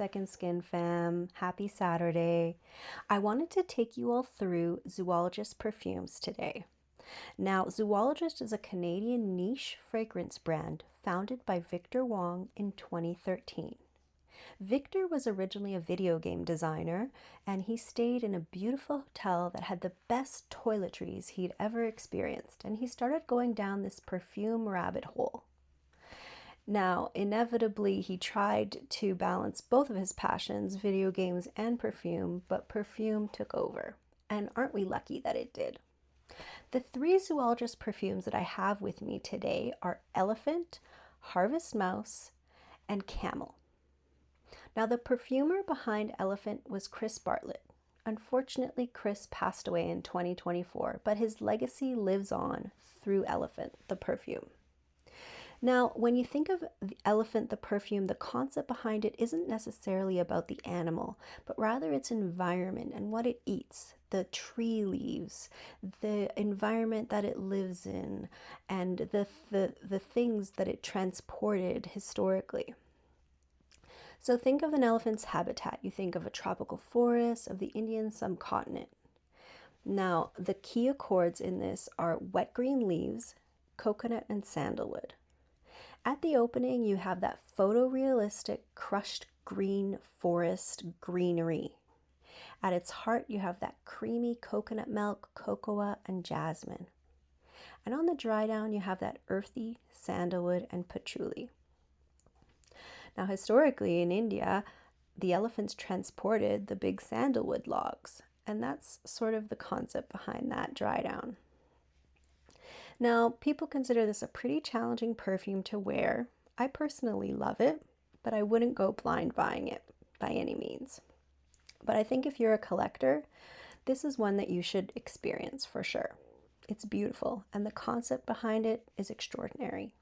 Second Skin fam. Happy Saturday. I wanted to take you all through Zoologist perfumes today. Now, Zoologist is a Canadian niche fragrance brand founded by Victor Wong in 2013. Victor was originally a video game designer, and he stayed in a beautiful hotel that had the best toiletries he'd ever experienced, and he started going down this perfume rabbit hole. Now, inevitably, he tried to balance both of his passions, video games and perfume, but perfume took over. And aren't we lucky that it did? The three Zoologist perfumes that I have with me today are Elephant, Harvest Mouse, and Camel. Now, the perfumer behind Elephant was Chris Bartlett. Unfortunately, Chris passed away in 2024, but his legacy lives on through Elephant, the perfume. Now, when you think of the Elephant, the perfume, the concept behind it isn't necessarily about the animal, but rather its environment and what it eats, the tree leaves, the environment that it lives in, and the things that it transported historically. So think of an elephant's habitat. You think of a tropical forest, of the Indian subcontinent. Now, the key accords in this are wet green leaves, coconut, and sandalwood. At the opening, you have that photorealistic crushed green forest greenery. At its heart, you have that creamy coconut milk, cocoa, and jasmine. And on the dry down, you have that earthy sandalwood and patchouli. Now, historically in India, the elephants transported the big sandalwood logs, and that's sort of the concept behind that dry down. Now, people consider this a pretty challenging perfume to wear. I personally love it, but I wouldn't go blind buying it by any means. But I think if you're a collector, this is one that you should experience for sure. It's beautiful, and the concept behind it is extraordinary.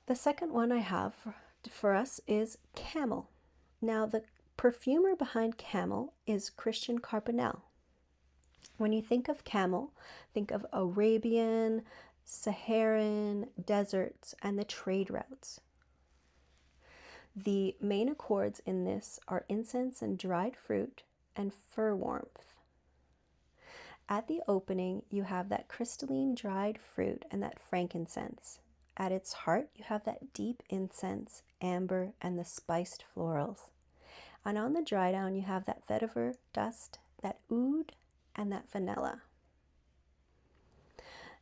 The second one I have for us is Camel. Now, the perfumer behind Camel is Christian Carbonell. When you think of Camel, think of Arabian, Saharan deserts, and the trade routes. The main accords in this are incense and dried fruit and fir warmth. At the opening, you have that crystalline dried fruit and that frankincense. At its heart, you have that deep incense, amber, and the spiced florals. And on the dry down, you have that vetiver dust, that oud, and that vanilla.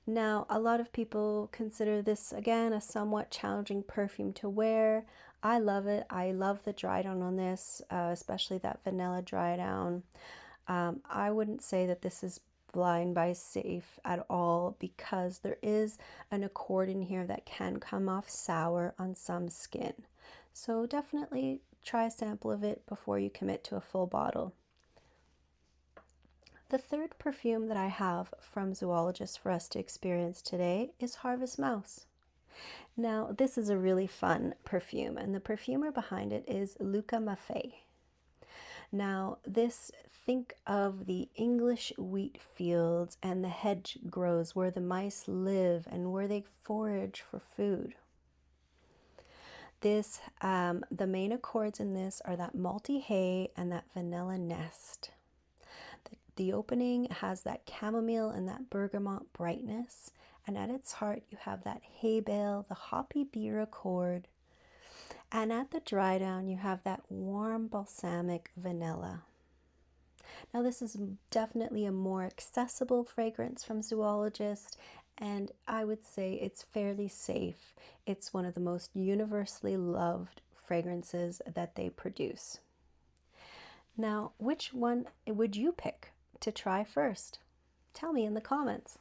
Now, a lot of people consider this, again, a somewhat challenging perfume to wear. I love it. I love the dry down on this, especially that vanilla dry down. I wouldn't say that this is blind buy safe at all because there is an accord in here that can come off sour on some skin. So definitely try a sample of it before you commit to a full bottle. The third perfume that I have from Zoologist for us to experience today is Harvest Mouse. Now, this is a really fun perfume, and the perfumer behind it is Luca Maffei. Now, think of the English wheat fields and the hedge grows where the mice live and where they forage for food. The main accords in this are that malty hay and that vanilla nest. The opening has that chamomile and that bergamot brightness, and at its heart you have that hay bale, the hoppy beer accord, and at the dry down you have that warm balsamic vanilla. Now, this is definitely a more accessible fragrance from Zoologist, and I would say it's fairly safe. It's one of the most universally loved fragrances that they produce. Now, which one would you pick to try first? Tell me in the comments.